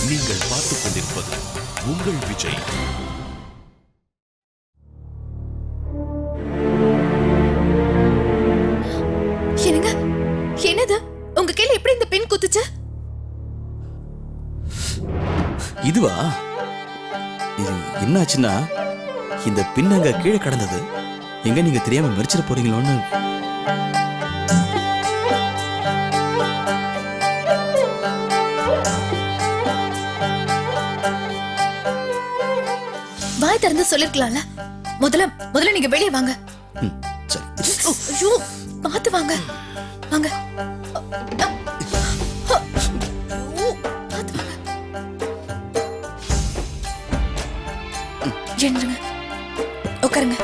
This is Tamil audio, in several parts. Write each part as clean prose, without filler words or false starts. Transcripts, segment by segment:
நீங்கள் பார்த்துக் கொண்டிருப்பது உங்கள் விஜய். என்னங்க, என்னது உங்க கையில எப்படி இந்த பெண் குத்துச்சு? இதுவா? இது என்னாச்சுன்னா, இந்த பின் அங்க கீழே கடந்தது. எங்க நீங்க தெரியாம மறிச்சிட போறீங்களோன்னு. வாய் திறந்து சொல்லிருக்கலாம்ல. முதல்ல நீங்க வெளியே வாங்க. சரி. ஐயோ, பார்த்து வாங்க. வாங்க. எழுந்துருங்க, உட்காருங்க.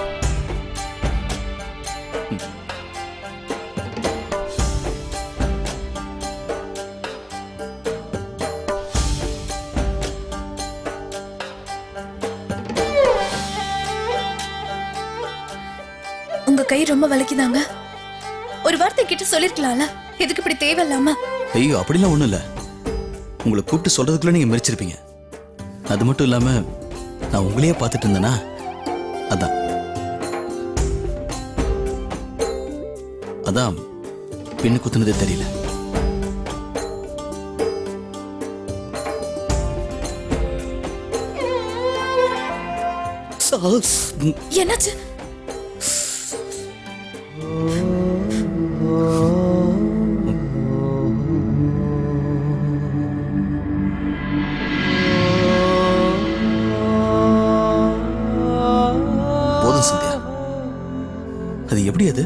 உங்க கை ரொம்ப வலிக்குதாங்க. ஒரு வார்த்தை கிட்ட சொல்லிருக்கலாம்ல. எதுக்கு இப்படி தேவையில்லாம? ஐயோ, அப்படிலாம் ஒண்ணும் இல்ல. உங்களை கூப்பிட்டு சொல்றதுக்குள்ள நீங்க மறிச்சிருப்பீங்க. அது மட்டும் இல்லாம நான் உங்களையே பார்த்துட்டு இருந்தேனா, அதான் பின்னு குத்துனதே தெரியல. என்னாச்சு? போதும் சந்தியா. அது எப்படி? அது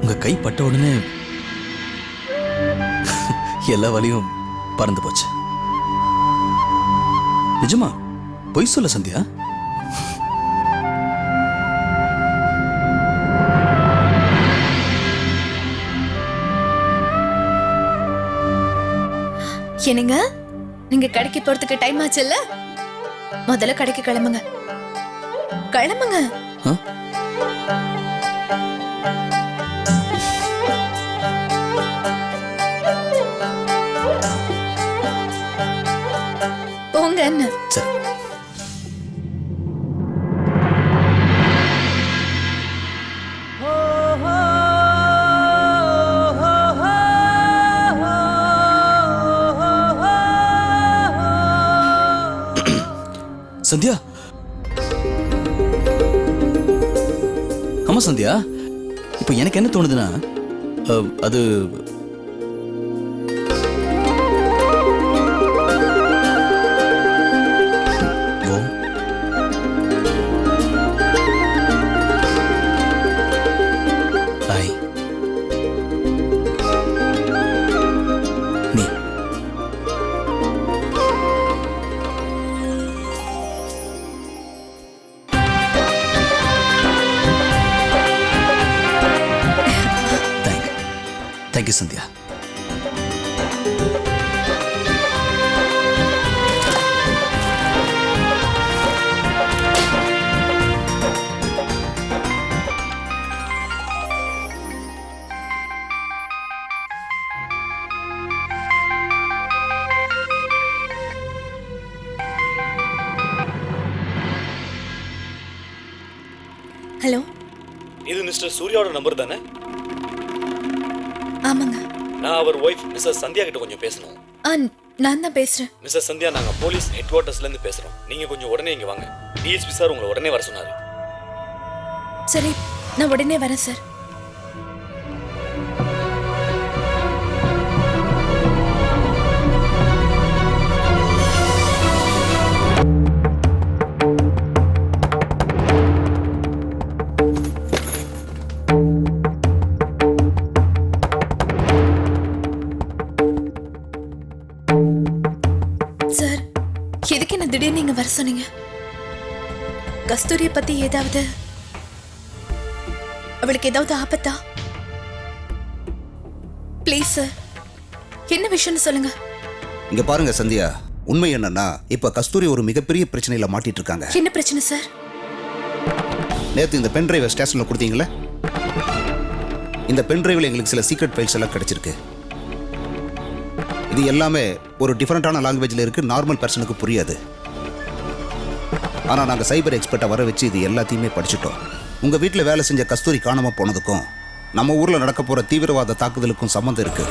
உங்க கை பட்ட உடனே எல்லா வலியும் பறந்து போச்சு. நிஜமா? பொய் சொல்ல சந்தியா. என்னங்க, நீங்க கடைக்கு போறதுக்கு டைம் ஆச்சுல்ல? முதல்ல கடைக்கு கிளம்புங்க. கிளம்புங்க. போங்க. என்ன? சரி. சந்தியா. ஆமா சந்தியா, இப்ப எனக்கு என்ன தோணுதுன்னா, அது நீ தேங்க்யூ சந்தியா. ஹலோ, இது மிஸ்டர் சூர்யாவோட நம்பர் தானே? ஆமாங்க. நான் அவர் ஒய்ஃப் மிஸ்ஸஸ் சந்தியா கிட்ட கொஞ்சம் பேசணும். நான் தான் பேசுறேன். மிஸ்ஸஸ் சந்தியா, நாங்க போலீஸ் ஹெட் குவார்ட்டர்ஸ்ல இருந்து பேசுறோம். நீங்க கொஞ்சம் உடனே இங்க வாங்க. டிஎஸ்பி சார் உங்களை உடனே வர சொன்னாரு. சரி, நான் உடனே வரேன் சார். சார், எதுக்கு என்ன திடீர்னு நீங்க வர சொன்னீங்க? கஸ்தூரிய பத்தி ஏதாவது, அவளுக்கு ஏதாவது ஆபத்தா? ப்ளீஸ் சார், என்ன விஷயம்னு சொல்லுங்க. இங்க பாருங்க சந்தியா, உண்மை என்னன்னா இப்ப கஸ்தூரி ஒரு மிகப்பெரிய பிரச்சனையில மாட்டிட்டு இருக்காங்க. என்ன பிரச்சனை சார்? நேத்து இந்த பென் டிரைவை ஸ்டேஷன்ல கொடுத்தீங்களே, இந்த பென் டிரைவில் எங்களுக்கு சில சீக்ரெட் ஃபைல்ஸ் எல்லாம் கிடைச்சிருக்கு. இது எல்லாமே ஒரு டிஃப்ரெண்ட்டான லாங்குவேஜில் இருக்குது, நார்மல் பர்சனுக்கு புரியாது. ஆனால் நாங்கள் சைபர் எக்ஸ்பர்ட்டை வர வச்சு இது எல்லாத்தையுமே படிச்சுட்டோம். உங்கள் வீட்டில் வேலை செஞ்ச கஸ்தூரி காணாமல் போனதுக்கும் நம்ம ஊரில் நடக்க போகிற தீவிரவாத தாக்குதலுக்கும் சம்மந்தம் இருக்குது.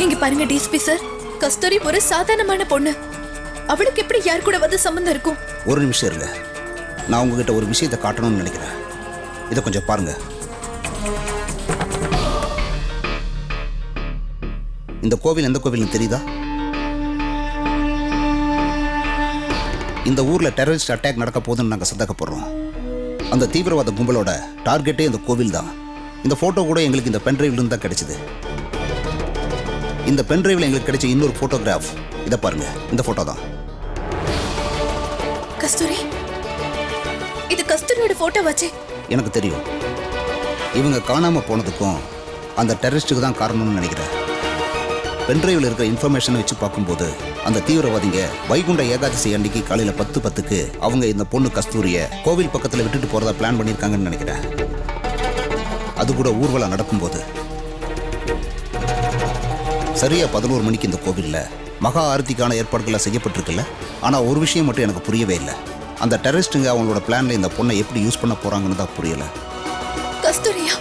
இங்க பாருங்க டிஎஸ்பி சார், கஸ்தூரி ஒரு சாதாரணமான பொண்ணு. அவளுக்கு எப்படி யார் கூட வந்து சம்பந்தம் இருக்கும்? ஒரு நிமிஷம் இருங்க, நான் உங்ககிட்ட ஒரு விஷயத்தை காட்டணும்னு நினைக்கிறேன். இதை கொஞ்சம் பாருங்க. இந்த கோவில் எந்த கோவில்னு தெரியுதா? இந்த ஊர்ல டெரரிஸ்ட் அட்டாக் நடக்க போகுதுன்னு நாங்கள் சந்தேகப்படுறோம். அந்த தீவிரவாத கும்பலோட டார்கெட்டே இந்த கோவில் தான். இந்த போட்டோ கூட எங்களுக்கு இந்த பென்ட்ரைவ்ல தான் கிடைச்சது. இந்த பென்ட்ரைவ்ல எங்களுக்கு கிடைச்ச இன்னொரு போட்டோகிராஃப் இதை பாருங்க. இந்த போட்டோ தான். கஸ்தூரி, இது கஸ்தூரியோட போட்டோ வச்சே. எனக்கு தெரியும், இவங்க காணாம போனதுக்கும் அந்த டெரரிஸ்டுக்கு தான் காரணம்னு நினைக்கிறேன். பென்ட்ரைவில் இருக்கிற இன்ஃபர்மேஷனை வச்சு பார்க்கும்போது அந்த தீவிரவாதிங்க வைகுண்ட ஏகாதசி அன்னைக்கு காலையில் 10:10க்கு அவங்க இந்த பொண்ணு கஸ்தூரியை கோவில் பக்கத்தில் விட்டுட்டு போகிறதா பிளான் பண்ணியிருக்காங்கன்னு நினைக்கிறேன். அது கூட ஊர்வலம் நடக்கும்போது சரியா 11 மணிக்கு இந்த கோவிலில் மகா ஆரத்திக்கான ஏற்பாடுகளை செய்யப்பட்டிருக்குல்ல. ஆனால் ஒரு விஷயம் மட்டும் எனக்கு புரியவே இல்லை. அந்த டெரரிஸ்ட்டுங்க அவங்களோட பிளானில் இந்த பொண்ணை எப்படி யூஸ் பண்ண போகிறாங்கன்னு தான் புரியலை. கஸ்தூரியா,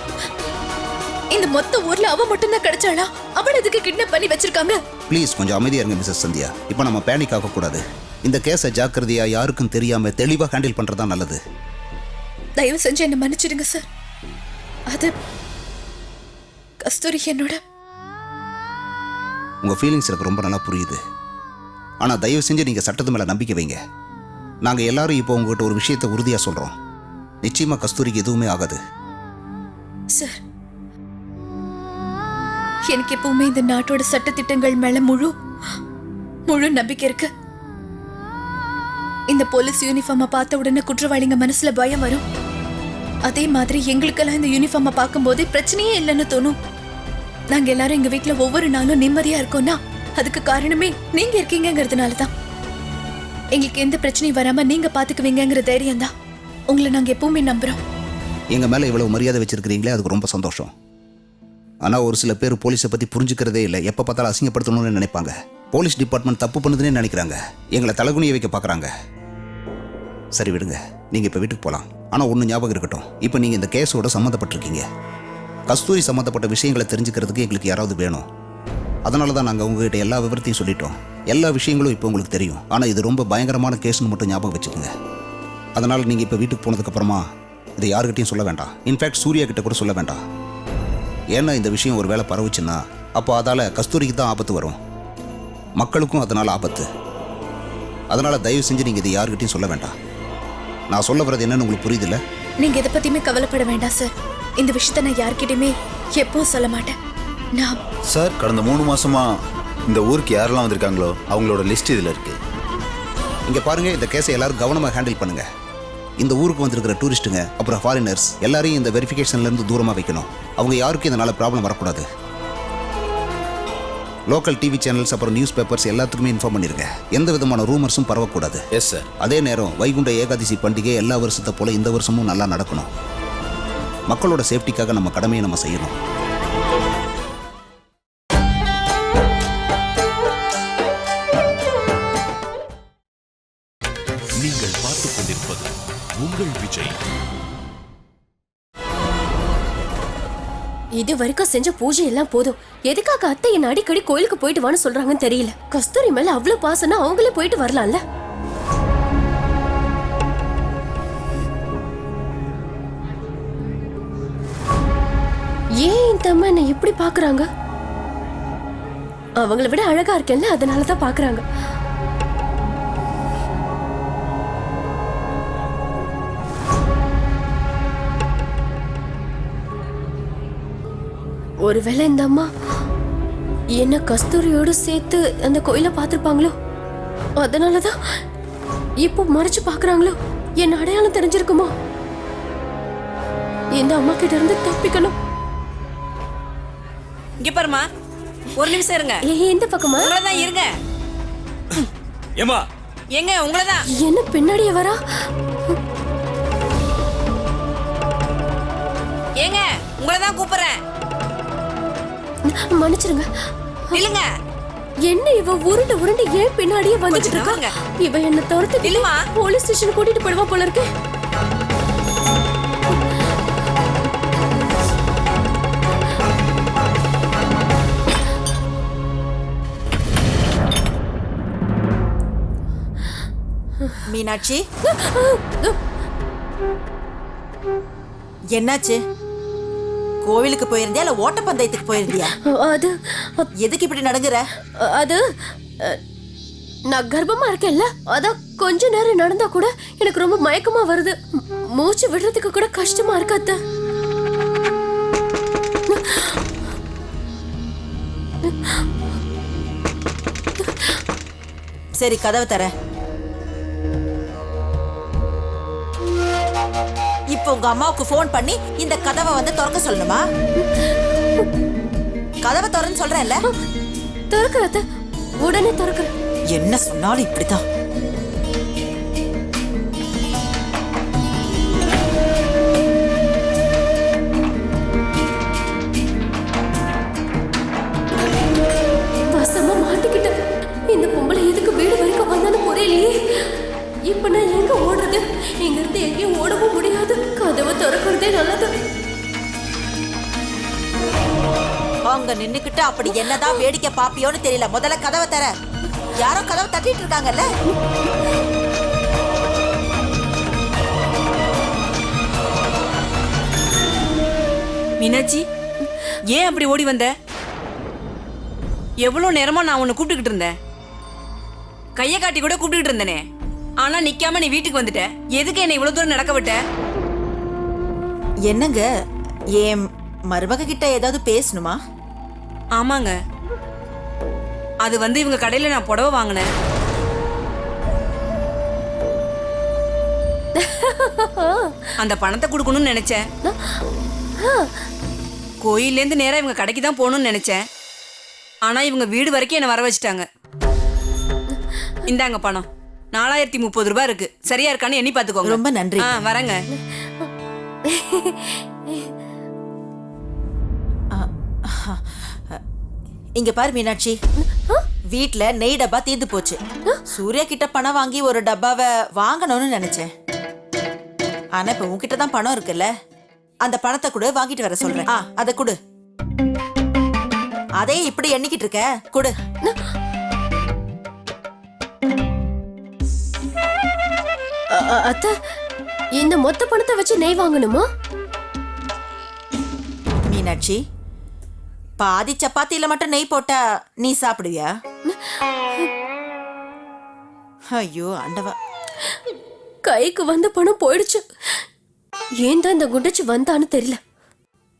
இந்த மொத்த ஊர்ல அவ மட்டும் தான் கிடைச்சாளா? அவளை எதுக்கு கிட்னாப் பண்ணி வச்சிருக்காங்க? ப்ளீஸ் கொஞ்சம் அமைதியா இருங்க மிஸ்ஸஸ் சந்தியா. இப்போ நம்ம பேனிக் ஆகக்கூடாது. இந்த கேஸை ஜாக்கிரதையா யாருக்கும் தெரியாம தெளிவாக ஹேண்டில் பண்றதா நல்லது. தயவு செஞ்சு என்ன மன்னிச்சிடுங்க சார். அது கஸ்தூரி என்னோட. உங்க ஃபீலிங்ஸ் எனக்கு ரொம்ப நல்லா புரியுது. ஆனா தயவு செஞ்சு நீங்க சட்டத்து மேல நம்பிக்கை வைங்க. நாங்க எல்லாரும் இப்போ உங்ககிட்ட ஒரு விஷயத்தை உறுதியா சொல்றோம். நிச்சயமா கஸ்தூரிக்கு எதுவுமே ஆகாது சார். எனக்கு எப்பவுமே இந்த நாட்டோட சட்டத்திட்டங்கள் மேல முழு நம்பிக்கை இருக்கு. இந்த போலீஸ் யூனிஃபார்மை பார்த்த உடனே குற்றவாளிங்க மனசுல பயம் வரும். அதே மாதிரி எங்களுக்கெல்லாம் இந்த யூனிஃபார்மை பார்க்கும்போது பிரச்சனையே இல்லைன்னு தோணும். நாங்க எல்லாரும் எங்க வீட்டுல ஒவ்வொரு நாளும் நிம்மதியா இருக்கோம்னா அதுக்கு காரணமே நீங்க இருக்கீங்கிறதுனால தான். எங்களுக்கு எந்த பிரச்சனையும் வராம நீங்க பாத்துக்குவீங்கிற தைரியம் தான். உங்களை நாங்க எப்பவுமே நம்புறோம். எங்க மேல இவ்வளவு மரியாதை வச்சிருக்கிறீங்களே, அதுக்கு ரொம்ப சந்தோஷம். ஆனா ஒரு சில பேர் போலீஸை பத்தி புரிஞ்சுக்கிறதே இல்லை. எப்ப பார்த்தாலும் அசிங்கப்படுத்தணும்னு நினைப்பாங்க. போலீஸ் டிபார்ட்மெண்ட் தப்பு பண்ணுதுன்னே நினைக்கிறாங்க. எங்களை தலகுனிய வைக்க பார்க்குறாங்க. சரி விடுங்க, நீங்க இப்ப வீட்டுக்கு போகலாம். ஆனா ஒன்று ஞாபகம் இருக்கட்டும், இப்போ நீங்க இந்த கேஸோட சம்மந்தப்பட்டிருக்கீங்க. கஸ்தூரி சம்மந்தப்பட்ட விஷயங்களை தெரிஞ்சுக்கிறதுக்கு எங்களுக்கு யாராவது வேணும். அதனால தான் நாங்கள் உங்ககிட்ட எல்லா விவரத்தையும் சொல்லிட்டோம். எல்லா விஷயங்களும் இப்போ உங்களுக்கு தெரியும். ஆனால் இது ரொம்ப பயங்கரமான கேஸ்னு மட்டும் ஞாபகம் வச்சுக்கோங்க. அதனால் நீங்கள் இப்போ வீட்டுக்கு போனதுக்கப்புறமா இதை யாருக்கிட்டையும் சொல்ல வேண்டாம். இன்ஃபேக்ட் சூர்யா கிட்ட கூட சொல்ல வேண்டாம். ஏன்னா இந்த விஷயம் ஒரு வேளை பரவுச்சுன்னா அப்போ அதால் கஸ்தூரிக்கு தான் ஆபத்து வரும், மக்களுக்கும் அதனால் ஆபத்து. அதனால் தயவு செஞ்சு நீங்கள் இதை யாருக்கிட்டையும் சொல்ல வேண்டாம். நான் சொல்ல வர்றது என்னன்னு உங்களுக்கு புரியுதுல்ல? நீங்க எதை பத்தியுமே கவலைப்பட வேண்டாம் சார். இந்த விஷயத்த நான் யார்கிட்டயுமே எப்பவும் சொல்ல மாட்டேன். நான் சார், கடந்த 3 மாசமா இந்த ஊருக்கு யாரெல்லாம் வந்திருக்காங்களோ அவங்களோட லிஸ்ட் இதில் இருக்கு. இங்கே பாருங்க, இந்த கேஸை எல்லாரும் கவனமாக ஹேண்டில் பண்ணுங்க. இந்த ஊருக்கு வந்திருக்கிற டூரிஸ்ட்டுங்க அப்புறம் ஃபாரினர்ஸ் எல்லாரையும் இந்த வெரிஃபிகேஷன்லேருந்து தூரமாக வைக்கணும். அவங்க யாருக்கும் இதனால் ப்ராப்ளம் வரக்கூடாது. லோக்கல் டிவி சேனல்ஸ் அப்புறம் நியூஸ் பேப்பர்ஸ் எல்லாத்துக்குமே இன்ஃபார்ம் பண்ணிருங்க. எந்த விதமான ரூமர்ஸும் பரவக்கூடாது. Yes sir. அதே நேரம் வைகுண்ட ஏகாதசி பண்டிகை எல்லா வருஷத்தை போல இந்த வருஷமும் நல்லா நடக்கணும். மக்களோட சேஃப்டிக்காக நம்ம கடமையை நம்ம செய்யணும். நீங்கள் பார்த்துக் கொண்டிருப்பது உங்கள் விஜய். இது வரைக்கும் செஞ்ச பூஜை எல்லாம் போதும். எதுக்காக அத்தை என்ன அடிக்கடி கோயிலுக்கு போயிட்டு வான்னு சொல்றாங்கன்னு தெரியல. கஸ்தூரி மேல அவ்வளவு பாசனா அவங்களே போயிட்டு வரலாம்ல. ஏன் இந்த அம்மா என்ன இப்படி பாக்குறாங்க? அவங்கள விட அழகா இருக்கேன்ல, அதனாலதான் பாக்குறாங்க. ஒருவேளை இந்த அம்மா என்ன கஸ்தூரியோடு சேர்த்து அந்த கோயிலை பார்த்திருப்பாங்களோ, அதனாலதான் இப்போ மறைச்சு பாக்குறாங்களோ. என்ன அடையாளம் தெரிஞ்சிருக்குமோ? இந்த அம்மா கிட்ட இருந்து தப்பிக்கணும். இங்க பாருமா, ஒரு நிமிஷம் இருங்க. எந்த பக்கமா? உங்களதான் இருங்க. ஏமா எங்க உங்களதான்? என்ன பின்னாடியே வரா? ஏங்க உங்களை தான் கூப்பிடுறேன். மன்னிச்சிருங்க. இல்லங்க என்ன இவ உருண்டு உருண்டு ஏன் பின்னாடியே வந்துட்டு கொஞ்சம் இருக்காங்க? நகருங்க. இவ என்ன துரத்து இல்லம்மா. போலீஸ் ஸ்டேஷன் கூட்டிட்டு போடுவா போல இருக்கு. மீனாட்சி, என்னாச்சு? கோவிலுக்கு போயிருந்தியா இல்ல ஓட்டப்பந்தயத்துக்கு போயிருந்தியா? அது எதுக்கு இப்படி நடங்குற? அது நான் கர்ப்பமா இருக்கேன்ல, அதான் கொஞ்ச நேரம் நடந்தா கூட எனக்கு ரொம்ப மயக்கமா வருது. மூச்சு விடுறதுக்கு கூட கஷ்டமா இருக்கு அத்தை. சரி, கதவை தர. இப்போ உங்க அம்மாவுக்கு ஃபோன் பண்ணி இந்த கதவை வந்து திறக்க சொல்லணுமா? கதவை திறன்னு சொல்றேன்ல. திறக்கிற அத்தை, உடனே திறக்கிறேன். என்ன சொன்னாலும் இப்படித்தான். வசமா மாட்டிக்கிட்டேன். இந்த பொம்பளை எதுக்கு வீடு வரைக்கும் வந்தான்னு புரியலையே. இப்ப நான் எங்க ஓடுறது? இங்க இருந்து எங்கேயும் ஓடவும் முடியாது. கதவை திறக்கிறதே நல்லது. அங்க நின்னுக்கிட்டு அப்படி என்னதான் வேடிக்கை பாப்பியோன்னு தெரியல. முதல்ல கதவை தர. யாரோ கதவை தட்டிட்டு இருக்காங்கல்ல. மீனாட்சி, ஏன் அப்படி ஓடி வந்த? எவ்வளவு நேரமா நான் உன்னை கூப்பிட்டுக்கிட்டு இருந்தேன். கையை காட்டி கூட கூப்பிட்டுக்கிட்டு இருந்தேனே. ஆனா நிக்காம நீ வீட்டுக்கு வந்துட்ட. எதுக்கு என்னை இவ்வளவு தூரம் நடக்க விட்ட? என்னங்க, என் மருமக கிட்ட ஏதாவது பேசணுமா? ஆமாங்க, அது வந்து இவங்க கடையில நான் புடவை வாங்கினேன். அந்த பணத்தை கொடுக்கணும்னு நினைச்சேன். கோயிலேருந்து நேரா இவங்க கடைக்கு தான் போகணும்னு நினைச்சேன். ஆனா இவங்க வீடு வரைக்கும் என்ன வர வச்சுட்டாங்க. இந்தாங்க பணம். 4030 ரூபாய் இருக்கு. சரியா இருக்கான்னு எண்ணி பாத்துக்கோங்க. ரொம்ப நன்றி. வரேங்க. இங்க பாரு மீனாட்சி, வீட்ல நெய் டப்பா தீர்ந்து போச்சு. சூர்யா கிட்ட பணம் வாங்கி ஒரு டப்பாவை வாங்கணும்னு நினைச்சேன். ஆனா இப்ப உன்கிட்ட தான் பணம் இருக்குல்ல, அந்த பணத்தை கூட வாங்கிட்டு வர சொல்றேன். அதை கொடு. அதே இப்படி எண்ணிக்கிட்டு இருக்க, கொடு. அத்தை, இந்த மொத்த பணத்தை வச்சு நெய் வாங்கணுமா? மீனாட்சி, பாதி சப்பாத்தியில மட்டும் நெய் போட்டா நீ சாப்பிடுவியா? ஐயோ ஆண்டவா, கைக்கு வந்த பணம் போயிடுச்சு. ஏன் தான் இந்த குண்டச்சி வந்தான்னு தெரியல.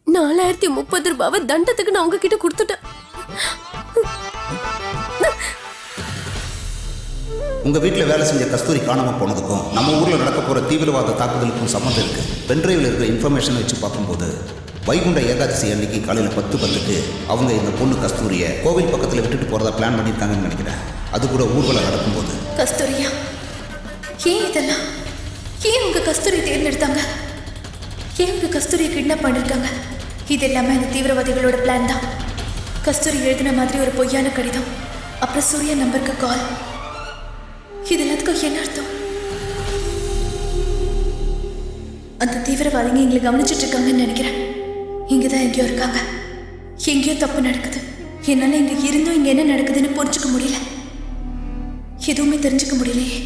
4030 ரூபாவை தண்டத்துக்கு நான் உங்ககிட்ட கொடுத்துட்டேன். உங்க வீட்டில் வேலை செஞ்ச கஸ்தூரி காணாம போனதுக்கும் நம்ம ஊர்ல நடக்க போற தீவிரவாத தாக்குதலுக்கும் சம்மந்தம் இருக்கு. பென்ட்ரைவில் இருக்கிற இன்ஃபர்மேஷனை வச்சு பார்க்கும்போது வைகுண்ட ஏகாதசி அன்னைக்கு காலையில் 10:10 அவங்க இந்த பொண்ணு கஸ்தூரியை கோவில் பக்கத்தில் விட்டுட்டு போறதா பிளான் பண்ணியிருக்காங்கன்னு நினைக்கிறேன். அது கூட ஊர்வலம் நடக்கும்போது. கஸ்தூரியா, ஏன் இதெல்லாம்? ஏன் உங்க கஸ்தூரி தேர்ந்தெடுத்தாங்க? ஏன் உங்க கஸ்தூரியை கிட்னாப் பண்ணிருக்காங்க? இது எல்லாமே அந்த தீவிரவாதிகளோட பிளான் தான். கஸ்தூரி எழுதின மாதிரி ஒரு பொய்யான கடிதம், அப்புறம் சூர்யா நம்பருக்கு கால். இது எல்லாத்துக்கும் என்ன அர்த்தம்? அந்த தீவிரவாதிங்க எங்களை கவனிச்சுட்டு இருக்காங்கன்னு நினைக்கிறேன். இங்கதான் எங்கேயோ இருக்காங்க. எங்கேயோ தப்பு நடக்குது. என்னால இங்க இருந்தும் இங்க என்ன நடக்குதுன்னு புரிஞ்சுக்க முடியல. எதுவுமே தெரிஞ்சுக்க முடியலையே.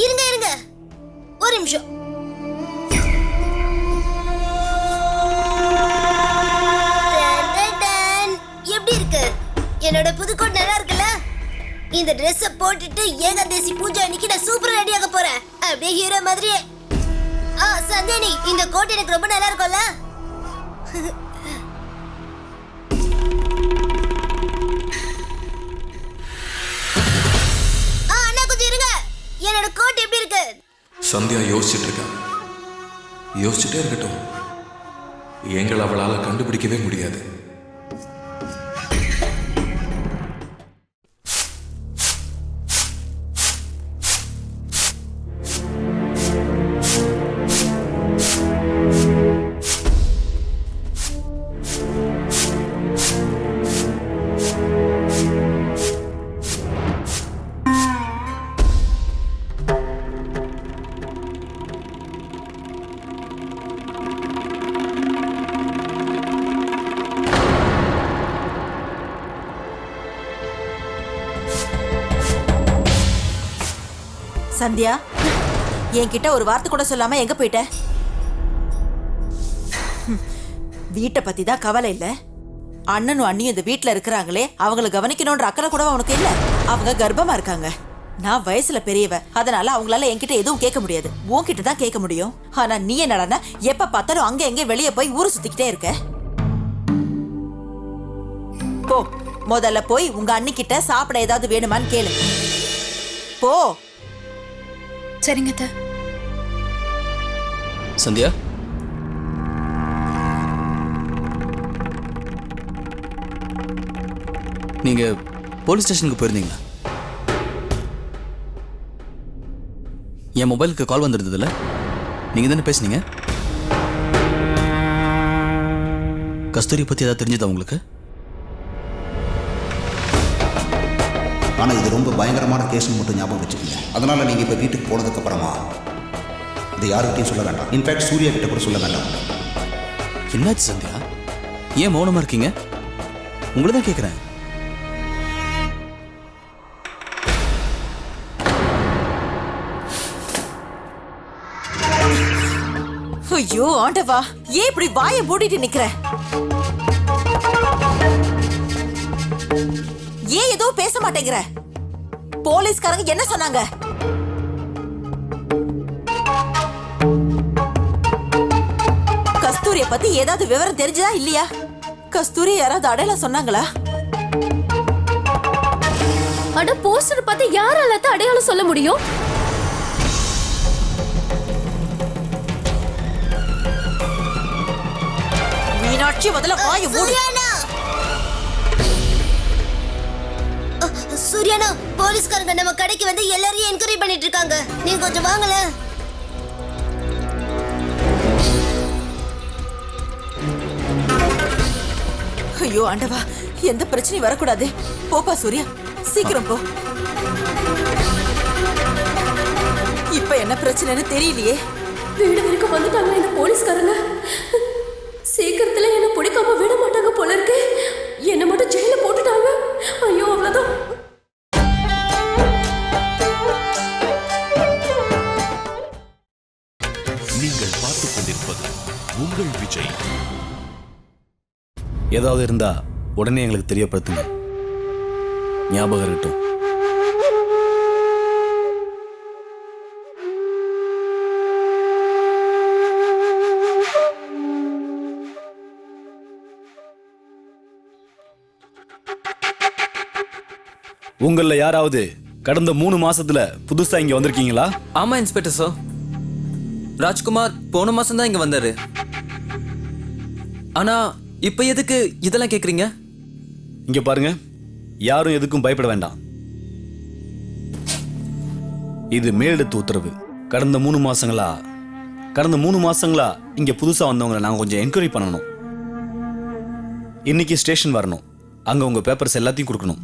இருங்க ஒரு நிமிஷம். எப்படி இருக்கு என்னோட புதுக்கோட்? நல்லா இருக்குல்ல? இந்த ட்ரெஸ் போட்டுட்டு ஏகாதசி பூஜை அன்னைக்கு நான் சூப்பரா ரெடியாக போறேன். அப்படியே ஹீரோ மாதிரியே. சந்தியானி, இந்த கோட் எனக்கு ரொம்ப நல்லா இருக்கும்ல? என்னோட கோட் எப்படி இருக்கு? சந்தியா யோசிச்சுட்டு இருக்கா. யோசிச்சுட்டே இருக்கட்டும். எங்களை அவளால் கண்டுபிடிக்கவே முடியாது. சந்தியா, என்கிட்ட ஒரு வார்த்தை கூட சொல்லாம எங்க போயிட்ட? வீட்டை பத்தி தான் கவலை இல்ல. அண்ணனும் அண்ணியும் இந்த வீட்டுல இருக்கிறாங்களே, அவங்களை கவனிக்கணும்ன்ற அக்கறை கூட உனக்கு இல்ல. அவங்க கர்ப்பமா இருக்காங்க. நான் வயசுல பெரியவ, அதனால அவங்களால என்கிட்ட எதுவும் கேட்க முடியாது. உன்கிட்ட தான் கேட்க முடியும். ஆனா நீ என்னடா எப்ப பார்த்தாலும் அங்க எங்க வெளியே போய் ஊரு சுத்திக்கிட்டே இருக்க. போ, முதல்ல போய் உங்க அண்ணி கிட்ட சாப்பிட ஏதாவது வேணுமான்னு கேளு. போ. சரிங்க அத்தை. சந்தியா, நீங்க போலீஸ் ஸ்டேஷனுக்கு போயிருந்தீங்களா? என் மொபைலுக்கு கால் வந்திருந்ததுல, நீங்க தானே பேசுனீங்க? கஸ்தூரி பத்தி ஏதாவது தெரிஞ்சதா உங்களுக்கு? ஆனால் இது ரொம்ப பயங்கரமான கேஸ்னு மட்டும் ஞாபகம் வச்சுக்கோங்க. அதனால் நீங்கள் இப்போ வீட்டுக்கு போனதுக்கப்புறமா இதை யாருக்கிட்டையும் சொல்ல வேண்டாம். இன்ஃபேக்ட் சூர்யா கிட்ட கூட சொல்ல வேண்டாம். என்னாச்சு சந்தியா? ஏன் மௌனமா இருக்கீங்க? உங்களை தான் கேட்குறேன். ஐயோ ஆண்டவா, ஏன் இப்படி வாயை மூடிட்டு நிக்கிற? ஏன் ஏதோ பேச மாட்டேங்கிற? போலீஸ்காரங்க என்ன சொன்னாங்க? கஸ்தூரிய பத்தி ஏதாவது விவரம் தெரிஞ்சதா இல்லையா? கஸ்தூரி யாராவது அடையாளம் சொன்னாங்களா? அட போஸ்டர் பார்த்து யாரால அடையாளம் சொல்ல முடியும்? மீனாட்சி, முதல்ல வாயை மூடு. சூர்யானா, போலீஸ்காரங்க நம்ம கடைக்கு வந்து எல்லாரையும் என்கொயரி பண்ணிட்டு இருக்காங்க. நீங்க கொஞ்சம் வாங்கல. ஐயோ ஆண்டவா, எந்த பிரச்சனையும் வரக்கூடாது. போப்பா சூர்யா, சீக்கிரம் போ. இப்ப என்ன பிரச்சனைன்னு தெரியலையே. வீடு வரைக்கும் வந்துட்டாங்க இந்த போலீஸ்காரங்க. சீக்கிரத்துல என்ன பிடிக்காம விட மாட்டாங்க போல இருக்கு. என்ன மட்டும் ஜெயில போட்டுட்டாங்க. ஐயோ அவ்வளவுதான். நீங்கள் பார்த்துக் கொண்டிருப்பது உங்கள் விஜய். ஏதாவது இருந்தா உடனே எங்களுக்கு தெரியப்படுத்துங்க. ஞாபகம் இருக்கட்டும். உங்கள யாராவது கடந்த 3 மாசத்துல புதுசா இங்க வந்திருக்கீங்களா? ஆமா இன்ஸ்பெக்டர் சார். ராஜ்குமார் போன மாசம் தான் இங்க வந்தாரு. ஆனா இப்ப எதுக்கு இதெல்லாம் கேக்குறீங்க? இங்க பாருங்க, யாரும் எதுக்கும் பயப்பட வேண்டாம். இது மேலெடுத்து உத்தரவு. கடந்த 3 மாசங்களா இங்க புதுசா வந்தவங்களை நாங்க கொஞ்சம் என்கொயரி பண்ணணும். இன்னைக்கு ஸ்டேஷன் வரணும். அங்க உங்க பேப்பர்ஸ் எல்லாத்தையும் கொடுக்கணும்.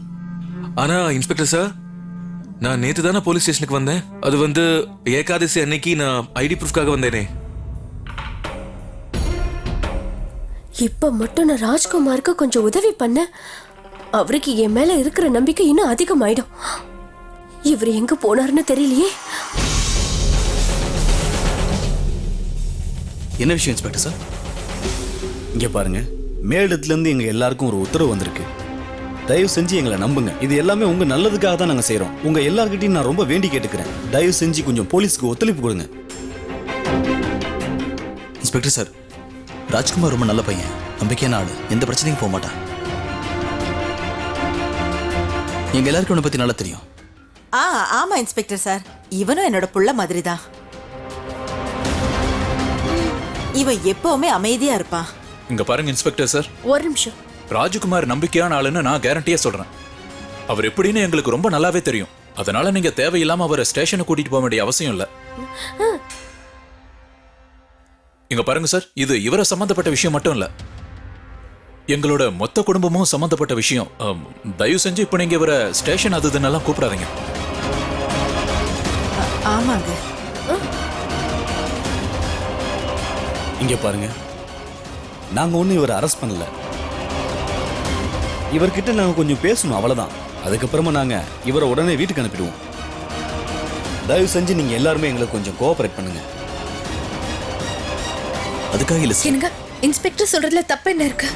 ஆனா இன்ஸ்பெக்டர் சார், நான் நேத்து தானே போலீஸ் ஸ்டேஷனுக்கு வந்தேன். அது வந்து ஏகாதசி அன்னைக்கு நான் ஐடி ப்ரூஃப்காக வந்தேனே. இப்ப மட்டும் நான் ராஜ்குமாருக்கு கொஞ்சம் உதவி பண்ண, அவருக்கு என் மேல இருக்கிற நம்பிக்கை இன்னும் அதிகமாயிடும். இவர் எங்க போனாருன்னு தெரியலையே. என்ன விஷயம் இன்ஸ்பெக்டர் சார்? இங்க பாருங்க, மேலிடத்துல இருந்து எங்க எல்லாருக்கும் ஒரு உத்தரவு வந்திருக்கு. தயவு செஞ்சு எங்களை நம்புங்க. இது எல்லாமே உங்க நல்லதுக்காக தான் நாங்க செய்யறோம். உங்க எல்லார்கிட்டையும் நான் ரொம்ப வேண்டி கேட்டுக்கிறேன். தயவு செஞ்சு கொஞ்சம் போலீஸ்க்கு ஒத்துழைப்பு கொடுங்க. இன்ஸ்பெக்டர் சார், ராஜ்குமார் ரொம்ப நல்ல பையன், நம்பிக்கையான ஆளு, எந்த பிரச்சனையும் போக மாட்டான். எங்க எல்லாருக்கும் உன்னை பத்தி நல்லா தெரியும். ஆமா இன்ஸ்பெக்டர் சார், இவனும் என்னோட புள்ள மாதிரி தான். இவன் எப்பவுமே அமைதியா இருப்பான். இங்க பாருங்க இன்ஸ்பெக்டர் சார், ஒரு நிமிஷம். ராஜ்குமார் நம்பிக்கையான ஆளுன்னு நான் கேரண்டியா சொல்றேன். அவர் எப்படின்னு எங்களுக்கு ரொம்ப நல்லாவே தெரியும். அதனால நீங்க தேவையில்லாம அவரை ஸ்டேஷனுக்கு கூட்டிட்டு போக வேண்டிய அவசியம் இல்ல. இங்க பாருங்க சார், இது இவரை சம்பந்தப்பட்ட விஷயம் மட்டும் இல்ல, எங்களோட மொத்த குடும்பமும் சம்பந்தப்பட்ட விஷயம். தயவு செஞ்சு இப்ப நீங்க இவரை ஸ்டேஷன் அது இதுன்னெல்லாம் கூப்பிடாதீங்க. ஆமாங்க. இங்க பாருங்க, நாங்க ஒன்றும் இவரை அரெஸ்ட் பண்ணல. இவர்கிட்ட நாங்க கொஞ்சம் பேசணும், அவ்வளவுதான். அதுக்கப்புறமா நாங்க இவரை உடனே வீட்டுக்கு அனுப்பிடுவோம். தயவு செஞ்சு நீங்க எல்லாருமே எங்களுக்கு கொஞ்சம் கோஆபரேட் பண்ணுங்க. அதுக்காக இல்லை சார். என்னங்க இன்ஸ்பெக்டர் சொல்றதுல தப்பு என்ன இருக்கு?